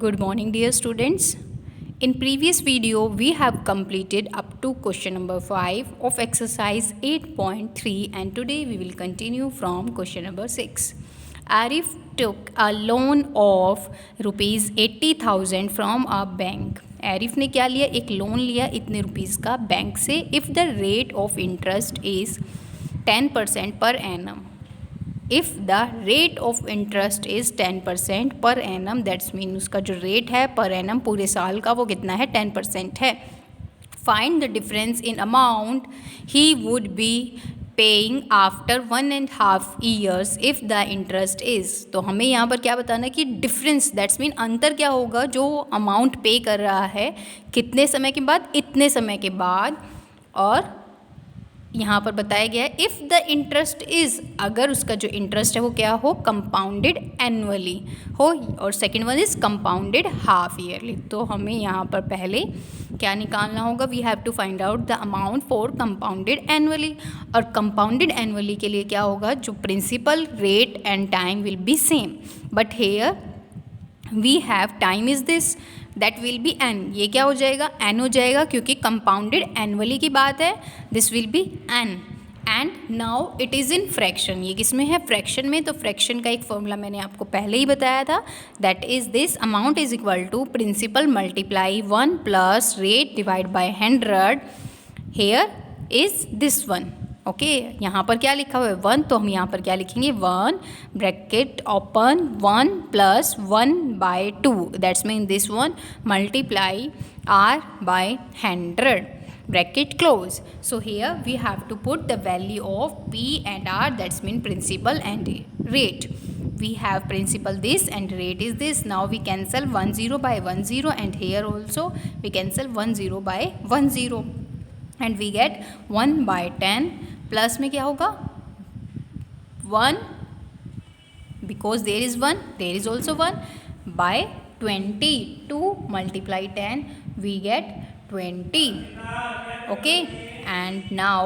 Good morning, dear students. In previous video, we have completed up to question number 5 of exercise 8.3 and today we will continue from question number 6. Arif took a loan of rupees 80,000 from a bank. Arif ने क्या लिया? एक loan लिया इतने rupees का bank से. If the rate of interest is 10% per annum. If the rate of interest is 10% per annum, that's mean उसका जो रेट है पर एनम पूरे साल का वो कितना है? 10% है. Find the difference in amount he would be paying after 1.5 years if the interest is. तो हमें यहाँ पर क्या बताना है कि डिफरेंस, दैट्स मीन अंतर क्या होगा जो अमाउंट पे कर रहा है कितने समय के बाद? इतने समय के बाद. और यहाँ पर बताया गया है इफ़ द इंटरेस्ट इज़, अगर उसका जो इंटरेस्ट है वो क्या हो? कंपाउंडेड एनुअली हो. और second one is compounded half yearly. तो हमें यहाँ पर पहले क्या निकालना होगा? We have to find out the amount for compounded annually. और कंपाउंडेड एनुअली के लिए क्या होगा? जो principal, rate and time will be same, but here we have time is this, that will be n. ये क्या हो जाएगा? एन हो जाएगा क्योंकि कंपाउंडेड एनुअली की बात है. This will be n. And now it is in fraction. ये किस में है? फ्रैक्शन में. तो फ्रैक्शन का एक फॉर्मूला मैंने आपको पहले ही बताया था, that is this amount is equal to principal multiply 1 plus rate divide by 100. Here is this one. Okay यहाँ पर क्या लिखा हुआ है? 1. तो हम यहाँ पर क्या लिखेंगे? 1 bracket open 1 plus 1/2, that's mean this one multiply r by 100 bracket close. So here we have to put the value of p and r, that's mean principal and rate. We have principal this and rate is this. Now we cancel 10 by 10 and here also we cancel 10 by 10 and we get 1/10 plus में क्या होगा? 1 because there is 1, there is also 1 by 20. 2 multiply 10 we get 20. Okay, and now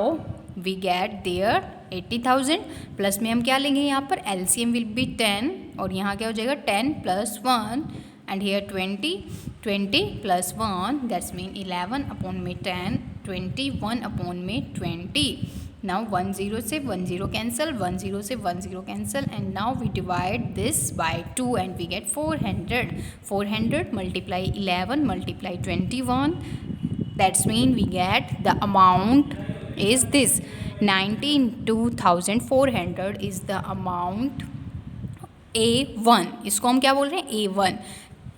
we get there 80,000. Plus में हम क्या लेंगे? यहाँ पर LCM will be 10 और यहाँ क्या हो जाएगा? 10 plus 1 and here 20. 20 plus 1 that's mean 11 upon में 10, 21 upon में 20. Now 10 से 10 cancel, 10 से 10 cancel and now we divide this by 2 and we get 400. 400 multiply 11 multiply 21, that's mean we get the amount is this 92,400 is the amount A1. इसको हम क्या बोल रहे हैं? A1.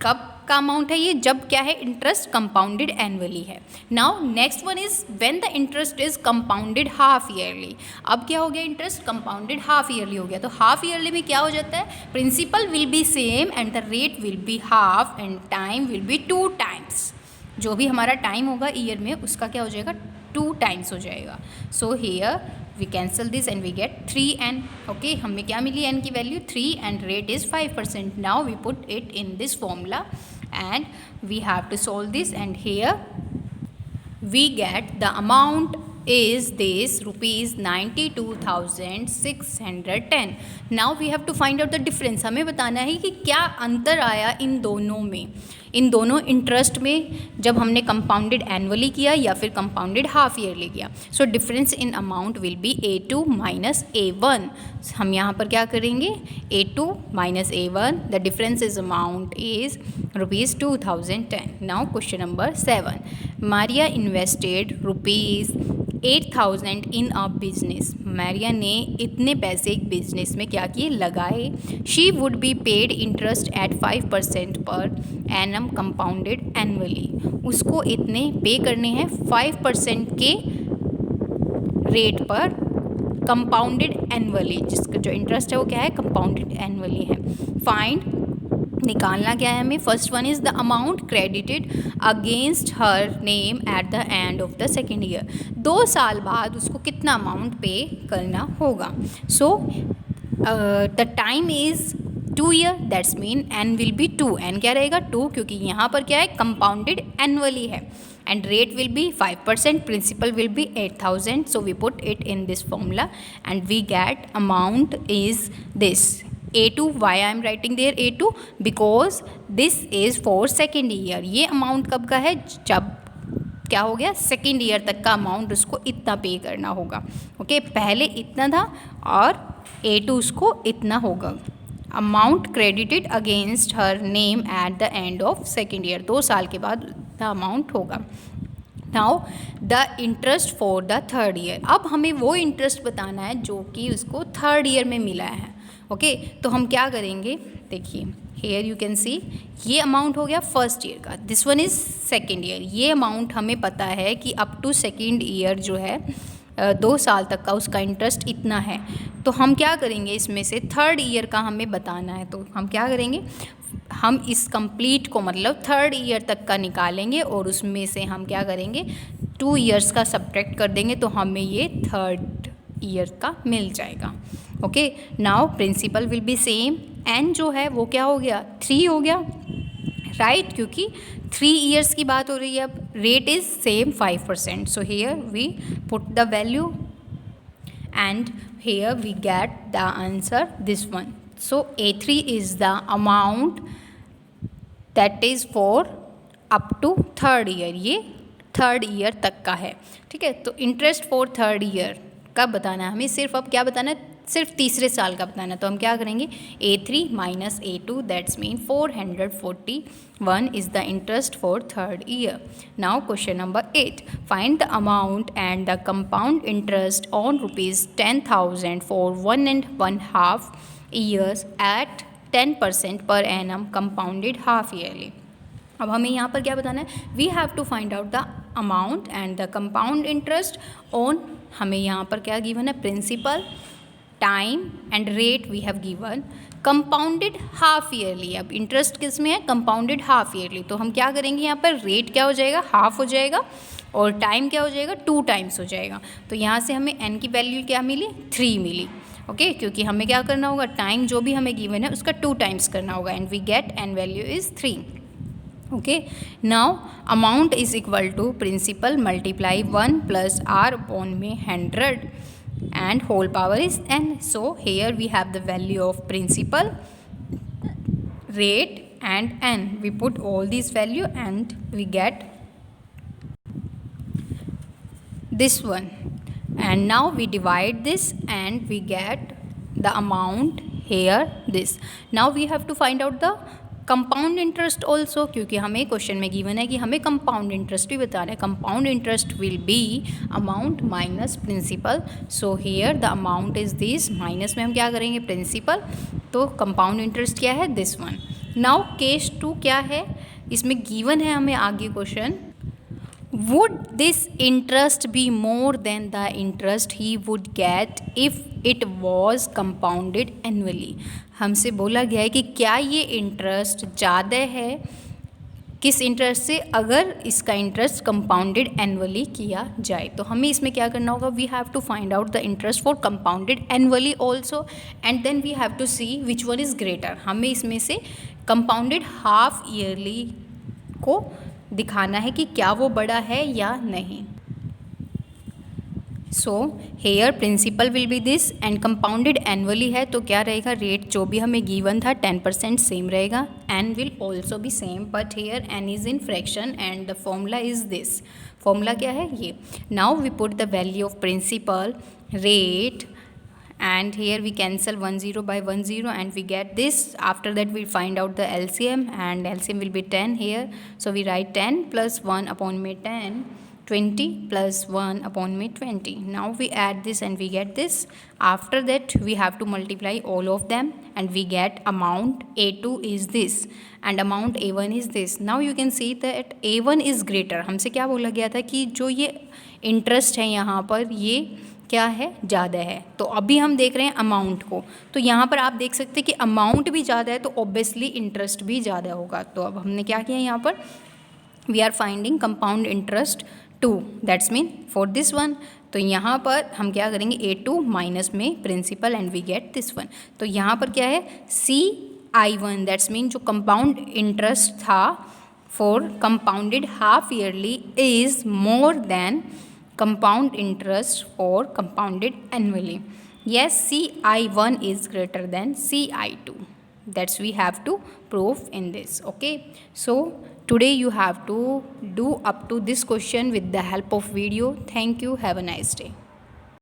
कब का अमाउंट है ये? जब क्या है? इंटरेस्ट कंपाउंडेड एनुअली है. Now next one is when the interest is compounded half yearly. अब क्या हो गया? इंटरेस्ट कंपाउंडेड हाफ ईयरली हो गया. तो हाफ ईयरली में क्या हो जाता है? Principal will be same and the rate will be half and time will be 2 times. जो भी हमारा टाइम होगा ईयर में उसका क्या हो जाएगा? 2 times हो जाएगा. So here we cancel this and we get 3n. okay, हमें क्या मिली? n की value 3 and rate is 5%. now we put it in this formula and we have to solve this and here we get the amount is this rupees 92,610. now we have to find out the difference. हमें बताना है कि क्या अंतर आया इन दोनों में, इन दोनों इंटरेस्ट में जब हमने कंपाउंडेड एनुअली किया या फिर कंपाउंडेड हाफ ईयरली किया. So difference in amount will be A2 minus A1. हम यहाँ पर क्या करेंगे? A2 minus A1. The difference is amount is rupees 2010. Now question number 7. Maria invested rupees 8,000 in a business. Maria ने इतने पैसे एक बिजनेस में क्या किए? लगाए. She would be paid interest eight 5% per annum compounded annually. उसको इतने पे करने हैं 5% के रेट पर कंपाउंडेड एनुअली. जिसका जो इंटरेस्ट है वो क्या है? कंपाउंडेड एनुअली है. फाइंड, निकालना क्या है हमें? First one is the amount credited against her name at the end of the second year. 2 साल बाद उसको कितना अमाउंट पे करना होगा? So the time is 2 year, that's mean n will be 2. n क्या रहेगा? 2, क्योंकि यहाँ पर क्या है? कंपाउंडेड एनुअली है. and rate will be 5%, principal will be 8,000. so we put it in this formula and we get amount is this A2, why I am writing there A2? Because this is for second year. ये amount कब का है? जब क्या हो गया, second year तक का अमाउंट उसको इतना पे करना होगा. ओके, पहले इतना था और A2 उसको इतना होगा. Amount credited against her name at the end of second year, 2 साल के बाद इतना अमाउंट होगा. Now the interest for the third year. अब हमें वो इंटरेस्ट बताना है जो कि उसको थर्ड ईयर में मिला है. ओके, तो हम क्या करेंगे, देखिए हेयर यू कैन सी, ये अमाउंट हो गया फर्स्ट ईयर का, this one is second year. ये अमाउंट हमें पता है कि अप टू सेकेंड ईयर जो है 2 साल तक का उसका इंटरेस्ट इतना है. तो हम क्या करेंगे, इसमें से थर्ड ईयर का हमें बताना है. तो हम क्या करेंगे, हम इस कंप्लीट को मतलब थर्ड ईयर तक का निकालेंगे और उसमें से हम क्या करेंगे, 2 ईयर्स का सब्ट्रैक्ट कर देंगे तो हमें ये थर्ड ईयर का मिल जाएगा. Okay, now principal will be same. N जो है वो क्या हो गया, 3 हो गया, राइट, क्योंकि 3 ईयर्स की बात हो रही है. अब rate is same 5%. So here we put the value and here we get the answer this one. So A3 is the amount that is for up to third year. ये third year तक का है. ठीक है, तो interest for third year का बताना है हमें. सिर्फ अब क्या बताना है, सिर्फ तीसरे साल का बताना है. तो हम क्या करेंगे, A3 minus A2 that's mean 441 is the interest for third year. Now question number 8, find the amount and the compound interest on ₹10,000 for 1.5 years at 10% per annum compounded half yearly. अब हमें यहाँ पर क्या बताना है, we have to find out the amount and the compound interest on, हमें यहाँ पर क्या गिवन है, principal, time and rate we have given, compounded half yearly. अब इंटरेस्ट किस में है, कंपाउंडेड हाफ ईयरली. तो हम क्या करेंगे, यहाँ पर रेट क्या हो जाएगा, हाफ हो जाएगा, और टाइम क्या हो जाएगा, 2 टाइम्स हो जाएगा. तो यहाँ से हमें एन की वैल्यू क्या मिली, 3 मिली. ओके, क्योंकि हमें क्या करना होगा, टाइम जो भी हमें गिवन है उसका 2 टाइम्स करना होगा and we get n value is 3. Okay, now amount is equal to principal multiply 1 plus r upon में 100 and whole power is n. So here we have the value of principal, rate and n. We put all these value and we get this one. And now we divide this and we get the amount here this. Now we have to find out the compound interest also, क्योंकि हमें question में given है कि हमें compound interest भी बताना है. Compound interest will be amount minus principal. So here the amount is this, minus में हम क्या करेंगे, प्रिंसिपल. तो कंपाउंड इंटरेस्ट क्या है, दिस वन. नाउ केस 2 क्या है, इसमें गिवन है हमें आगे question, would this interest be more than the interest he would get if it was compounded annually. हमसे बोला गया है कि क्या ये इंटरेस्ट ज़्यादा है किस इंटरेस्ट से अगर इसका इंटरेस्ट कंपाउंडेड एनुअली किया जाए. तो हमें इसमें क्या करना होगा, we have to find out the interest for compounded annually also and then we have to see which one is greater. हमें इसमें से कंपाउंडेड हाफ ईयरली को दिखाना है कि क्या वो बड़ा है या नहीं. So here principal will be this and compounded annually है तो क्या रहेगा, रेट जो भी हमें गिवन था 10% सेम रहेगा. N will also be same but here n is in fraction and the formula is this. Formula क्या है ये. Now we put the value of principal, rate and here we cancel 1 0 by 1 0 and we get this. After that we find out the LCM and LCM will be 10 here. So we write 10 plus 1 upon me 10, 20 plus 1 upon me 20. Now we add this and we get this. After that we have to multiply all of them and we get amount A2 is this and amount A1 is this. Now you can see that A1 is greater. हमसे क्या बोला गया था कि जो ये interest है यहाँ पर ये क्या है, ज़्यादा है. तो अभी हम देख रहे हैं अमाउंट को, तो यहाँ पर आप देख सकते हैं कि अमाउंट भी ज़्यादा है तो ऑब्वियसली इंटरेस्ट भी ज़्यादा होगा. तो अब हमने क्या किया यहाँ पर, we are finding compound interest 2 that's mean for this one. तो यहाँ पर हम क्या करेंगे, A2 माइनस में principal and we get this one. तो यहाँ पर क्या है, CI1 दैट्स मीन जो कंपाउंड इंटरेस्ट था for compounded half yearly is more than compound interest or compounded annually. Yes, Ci1 is greater than Ci2. That's we have to prove in this. Okay. So today you have to do up to this question with the help of video. Thank you. Have a nice day.